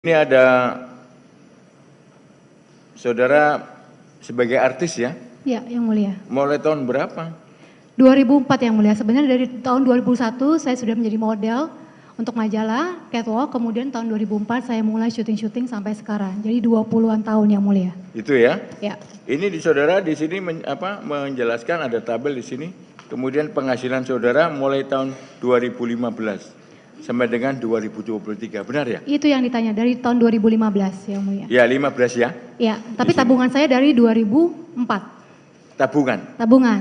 Ini ada saudara sebagai artis ya? Ya, yang mulia. Mulai tahun berapa? 2004 yang mulia. Sebenarnya dari tahun 2001 saya sudah menjadi model untuk majalah, catwalk, kemudian tahun 2004 saya mulai syuting-syuting sampai sekarang. Jadi 20-an tahun yang mulia. Itu ya? Ya. Ini di saudara di sini menjelaskan ada tabel di sini. Kemudian penghasilan saudara mulai tahun 2015 sampai dengan 2023, benar ya? Itu yang ditanya dari tahun 2015 yang mulia. Ya, 15 ya? Ya, tapi tabungan saya dari 2004. Tabungan,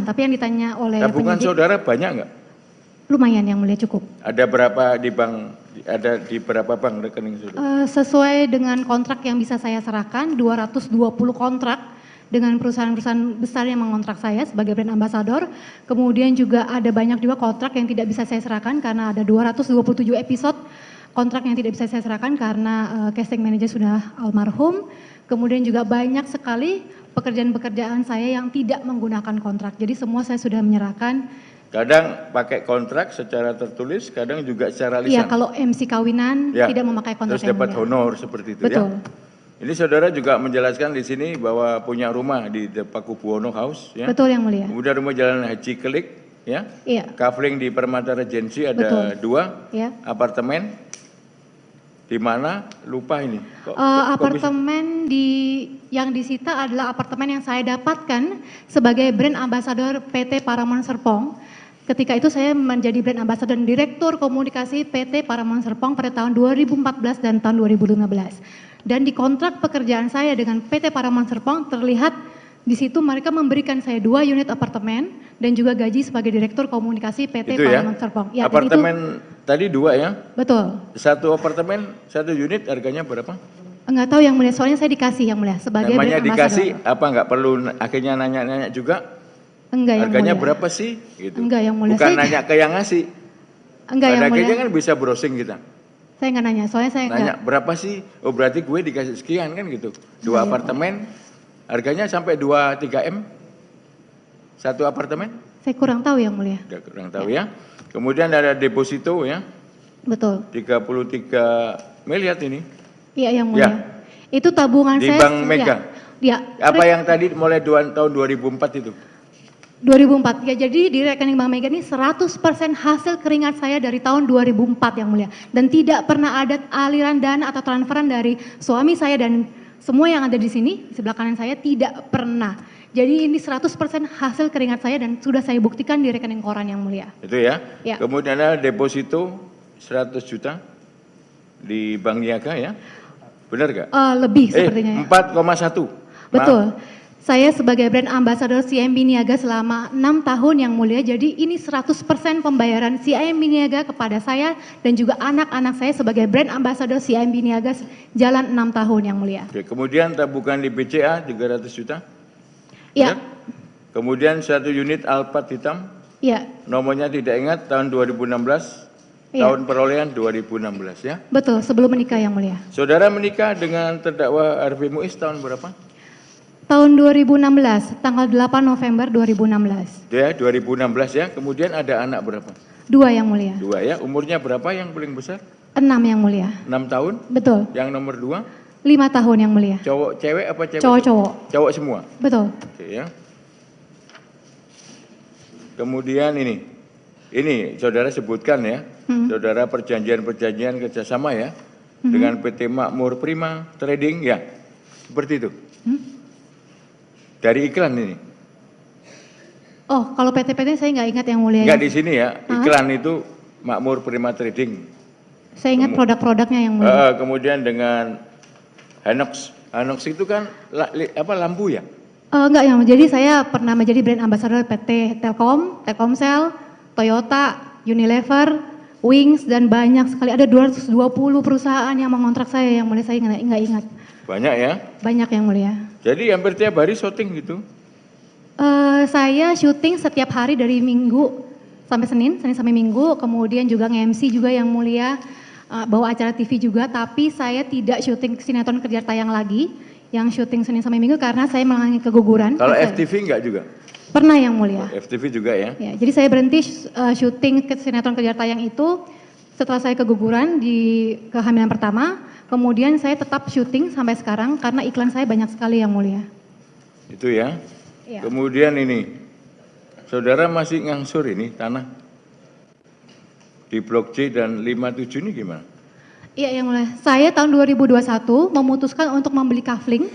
tapi yang ditanya oleh tabungan penyidik, saudara banyak nggak? lumayan yang mulia, cukup. Ada berapa di bank? Ada di berapa bank rekening saudara? Sesuai dengan kontrak yang bisa saya serahkan, 220 kontrak dengan perusahaan-perusahaan besar yang mengontrak saya sebagai brand ambassador. Kemudian juga ada banyak juga kontrak yang tidak bisa saya serahkan karena ada 227 episode kontrak yang tidak bisa saya serahkan karena casting manager sudah almarhum. Kemudian juga banyak sekali pekerjaan-pekerjaan saya yang tidak menggunakan kontrak. Jadi semua saya sudah menyerahkan. Kadang pakai kontrak secara tertulis, kadang juga secara lisan. Iya, kalau MC kawinan ya, tidak memakai kontrak. Terus dapat honor seperti itu. Betul. Ya. Ini saudara juga menjelaskan di sini bahwa punya rumah di Pakubuwono House. Ya. Betul yang mulia. Kemudian rumah Jalan Haji Kelik, ya. Iya. Kafling di Permata Regency ada Betul. 2, ya. Apartemen di mana lupa ini. Apartemen yang disita adalah apartemen yang saya dapatkan sebagai brand ambassador PT Paramount Serpong. Ketika itu saya menjadi brand ambassador dan direktur komunikasi PT Paramount Serpong pada tahun 2014 dan tahun 2015. Dan di kontrak pekerjaan saya dengan PT Paramount Serpong terlihat di situ mereka memberikan saya 2 unit apartemen dan juga gaji sebagai direktur komunikasi PT itu Paramount ya? Serpong. Ya, apartemen itu, tadi 2 ya? Betul. 1 apartemen, 1 unit harganya berapa? Enggak tahu yang mulia, soalnya saya dikasih yang mulia sebagai namanya brand dikasih ambassador. apa enggak perlu akhirnya nanya-nanya juga? Enggak yang harganya mulia. Berapa sih? Gitu. Enggak yang mulia. Bukan nanya ke yang ngasih. Enggak yang mulia. Akhirnya kan bisa browsing kita. Saya enggak nanya, soalnya saya nanya berapa sih? Oh berarti gue dikasih sekian kan gitu. 2 apartemen, harganya sampai 2-3 M? 1 apartemen? Saya kurang tahu yang mulia. Kurang tahu ya. Kemudian ada deposito ya. Betul. 33 miliar ini. Iya yang mulia. Ya. Itu tabungan di saya. Bank Mega. Ya. Apa yang tadi mulai tahun 2004 itu? 2004, ya jadi di rekening Bank Mega ini 100% hasil keringat saya dari tahun 2004 yang mulia. Dan tidak pernah ada aliran dana atau transferan dari suami saya dan semua yang ada di sini, di sebelah kanan saya tidak pernah. Jadi ini 100% hasil keringat saya dan sudah saya buktikan di rekening koran yang mulia. Itu ya? Ya. Kemudian ada deposito 100 juta di Bank Niaga ya? Benar gak? Lebih sepertinya ya. 4,1. Betul. Saya sebagai brand ambassador CIMB Niaga selama 6 tahun yang mulia, jadi ini 100% pembayaran CIMB Niaga kepada saya dan juga anak-anak saya sebagai brand ambassador CIMB Niaga jalan 6 tahun yang mulia. Oke, kemudian tabungan di BCA 300 juta? Iya. Kemudian 1 unit Alphard hitam? Iya. Nomornya tidak ingat, tahun 2016, ya. Tahun perolehan 2016 ya? Betul, sebelum menikah yang mulia. Saudara menikah dengan terdakwa Harvey Muiz tahun berapa? Tahun 2016, tanggal 8 November 2016. Ya, 2016 ya. Kemudian ada anak berapa? 2 yang mulia. 2 ya. Umurnya berapa yang paling besar? 6 yang mulia. 6 tahun? Betul. Yang nomor 2? 5 tahun yang mulia. Cowok, cewek apa cewek? Cowok-cowok. Cowok semua? Betul. Oke ya. Kemudian ini saudara sebutkan ya. Saudara perjanjian-perjanjian kerjasama ya. Dengan PT Makmur Prima Trading ya. Seperti itu. Dari iklan ini. Oh, kalau PT-PT saya nggak ingat yang mulia. Enggak di sini ya. Iklan itu Makmur Prima Trading. Saya ingat produk-produknya yang mulia. Kemudian dengan Hanox. Hanox itu kan lampu ya? Enggak yang, jadi saya pernah menjadi brand ambassador PT Telkom, Telkomsel, Toyota, Unilever, Wings dan banyak sekali. Ada 220 perusahaan yang mengontrak saya yang mulia, saya nggak ingat. Banyak ya? Banyak yang mulia. Jadi hampir tiap hari syuting gitu? Saya syuting setiap hari dari Minggu sampai Senin sampai Minggu, kemudian juga nge-MC juga yang mulia, bawa acara TV juga, tapi saya tidak syuting sinetron Kejar Tayang lagi, yang syuting Senin sampai Minggu karena saya mengalami keguguran. Kalau FTV enggak juga? Pernah yang mulia. FTV juga ya? Ya, jadi saya berhenti syuting sinetron Kejar Tayang itu setelah saya keguguran di kehamilan pertama. Kemudian saya tetap syuting sampai sekarang karena iklan saya banyak sekali yang mulia. Itu ya. Iya. Kemudian ini, saudara masih ngangsur ini tanah di Blok C dan 57 ini gimana? Iya yang mulia. Saya tahun 2021 memutuskan untuk membeli kafling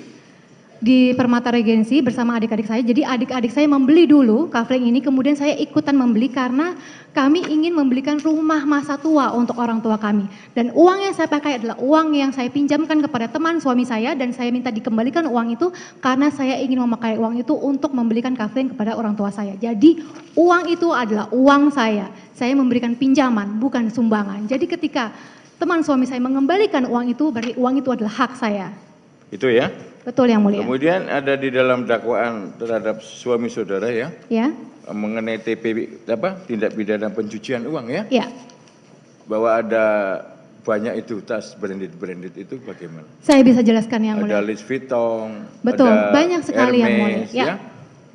di Permata Regency bersama adik-adik saya. Jadi adik-adik saya membeli dulu kafling ini, kemudian saya ikutan membeli karena kami ingin membelikan rumah masa tua untuk orang tua kami. Dan uang yang saya pakai adalah uang yang saya pinjamkan kepada teman suami saya dan saya minta dikembalikan uang itu karena saya ingin memakai uang itu untuk membelikan kafling kepada orang tua saya. Jadi uang itu adalah uang saya. Saya memberikan pinjaman, bukan sumbangan. Jadi ketika teman suami saya mengembalikan uang itu, berarti uang itu adalah hak saya. Itu ya. Betul yang mulia. Kemudian ada di dalam dakwaan terhadap suami saudara ya, Ya. mengenai tindak pidana pencucian uang ya, Ya. bahwa ada banyak itu tas branded itu bagaimana? Saya bisa jelaskan yang mulia. Ada Louis Vuitton, Betul, ada banyak sekali yang mulia. Hermes, Ya. ya.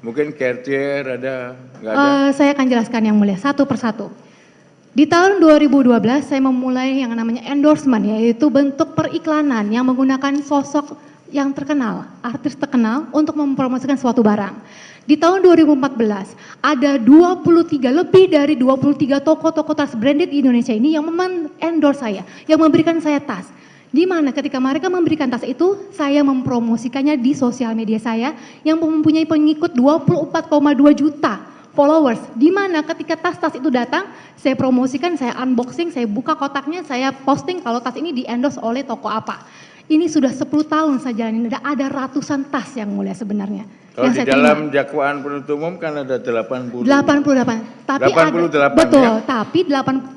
Mungkin Cartier ada, nggak ada? Saya akan jelaskan yang mulia satu persatu. Di tahun 2012 saya memulai yang namanya endorsement, yaitu bentuk periklanan yang menggunakan sosok yang terkenal, artis terkenal untuk mempromosikan suatu barang. Di tahun 2014 ada 23 lebih dari 23 toko-toko tas branded di Indonesia ini yang endorse saya, yang memberikan saya tas. Di mana ketika mereka memberikan tas itu, saya mempromosikannya di sosial media saya yang mempunyai pengikut 24,2 juta followers. Di mana ketika tas-tas itu datang, saya promosikan, saya unboxing, saya buka kotaknya, saya posting kalau tas ini di-endorse oleh toko apa. Ini sudah 10 tahun saya jalanin, ada ratusan tas yang mulia sebenarnya. Kalau yang di saya dalam terima. dakwaan penuntut umum kan ada 80. 88. Tapi 88 betul, ya?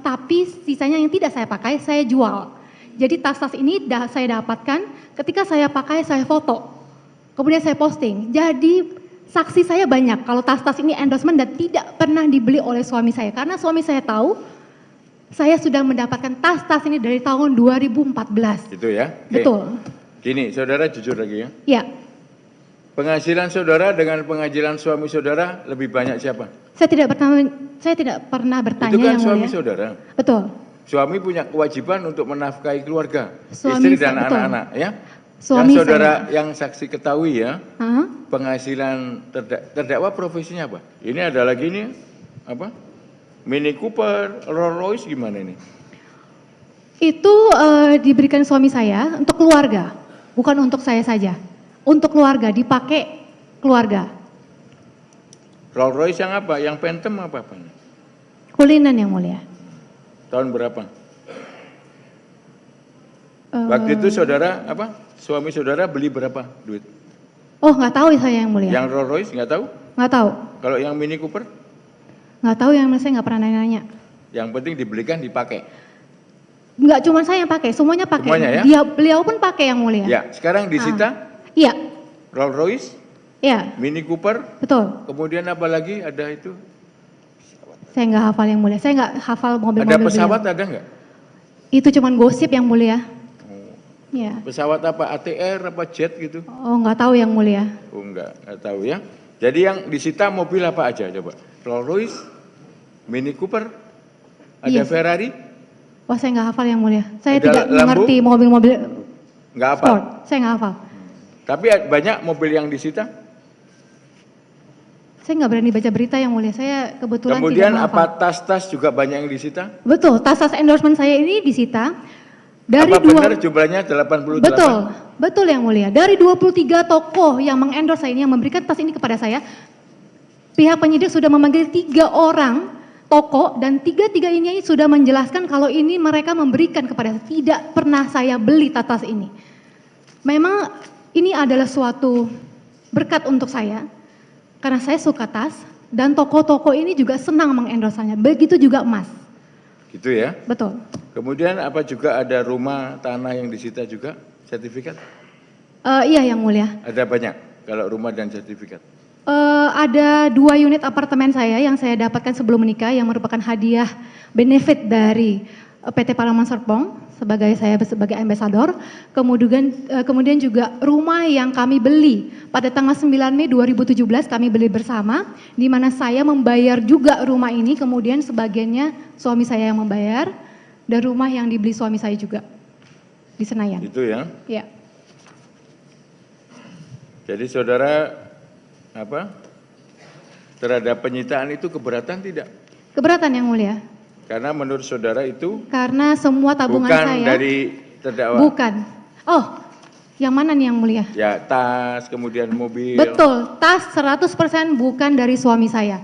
tapi sisanya yang tidak saya pakai saya jual. Jadi tas-tas ini saya dapatkan ketika saya pakai saya foto. Kemudian saya posting. Jadi saksi saya banyak kalau tas-tas ini endorsement dan tidak pernah dibeli oleh suami saya karena suami saya tahu saya sudah mendapatkan tas-tas ini dari tahun 2014. Itu ya? Oke. Betul. Gini, saudara jujur lagi ya. Ya. Penghasilan saudara dengan penghasilan suami saudara lebih banyak siapa? Saya tidak pernah bertanya Itu kan yang suami mulia. saudara. Betul. Suami punya kewajiban untuk menafkahi keluarga, Suami istri dan betul. anak-anak ya. Suami yang saudara yang saksi ketahui ya, Hah? penghasilan terdakwa profesinya apa? Ini ada lagi nih apa? Mini Cooper, Rolls Royce gimana ini? Itu diberikan suami saya untuk keluarga, bukan untuk saya saja. Untuk keluarga, dipakai keluarga. Rolls Royce yang apa? Yang Phantom apa? Kulinan yang mulia. Tahun berapa? Waktu itu saudara apa? Suami saudara beli berapa duit? Oh nggak tahu saya yang mulia. Yang Rolls Royce nggak tahu? Nggak tahu. Kalau yang Mini Cooper? Nggak tahu yang saya nggak pernah nanya. Yang penting dibelikan dipakai. Nggak cuma saya yang pakai, semuanya pakai. Semuanya ya? Beliau pun pakai yang mulia. Ya, sekarang disita Iya, Rolls Royce, iya, Mini Cooper, betul. kemudian apa lagi ada itu? Saya nggak hafal yang mulia. Saya nggak hafal mobil-mobil. Ada pesawat beliau. ada nggak? Itu cuman gosip yang mulia. Oh, Iya. pesawat apa? ATR apa jet gitu? Oh nggak tahu yang mulia. Oh nggak tahu ya. Jadi yang disita mobil apa aja coba? Rolls Royce, Mini Cooper, ada Yes. Ferrari, Wah saya nggak hafal yang mulia. Saya Ada tidak Lambo? mengerti mobil-mobil nggak apa? sport. Saya nggak hafal. Tapi banyak mobil yang disita. Saya nggak berani baca berita yang mulia. Saya kebetulan Kemudian tidak apa menghafal. tas-tas juga banyak yang disita? Betul, tas-tas endorsement saya ini disita dari Apa benar jumlahnya 88? Betul, betul yang mulia. Dari 23 tokoh yang mengendorse saya ini, yang memberikan tas ini kepada saya, pihak penyidik sudah memanggil 3 orang toko dan 3 ini sudah menjelaskan kalau ini mereka memberikan kepada saya. Tidak pernah saya beli tas ini. Memang ini adalah suatu berkat untuk saya karena saya suka tas dan toko-toko ini juga senang mengendorsanya. Begitu juga emas. Gitu ya. Betul. Kemudian apa juga ada rumah tanah yang disita juga sertifikat? Iya yang mulia. Ada banyak kalau rumah dan sertifikat. Ada 2 unit apartemen saya yang saya dapatkan sebelum menikah yang merupakan hadiah benefit dari PT Paramount Serpong sebagai ambasador. Kemudian juga rumah yang kami beli pada tanggal 9 Mei 2017 kami beli bersama, di mana saya membayar juga rumah ini, kemudian sebagiannya suami saya yang membayar, dan rumah yang dibeli suami saya juga di Senayan. Itu ya. Ya. Jadi saudara terhadap penyitaan itu keberatan tidak? Keberatan yang mulia. Karena menurut saudara itu Karena semua tabungan bukan saya. dari terdakwa. Bukan. Oh, yang mana nih yang mulia? Ya, tas, kemudian mobil. Betul, tas 100% bukan dari suami saya.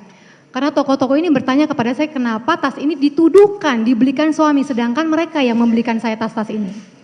Karena toko-toko ini bertanya kepada saya kenapa tas ini dituduhkan, dibelikan suami, sedangkan mereka yang membelikan saya tas-tas ini.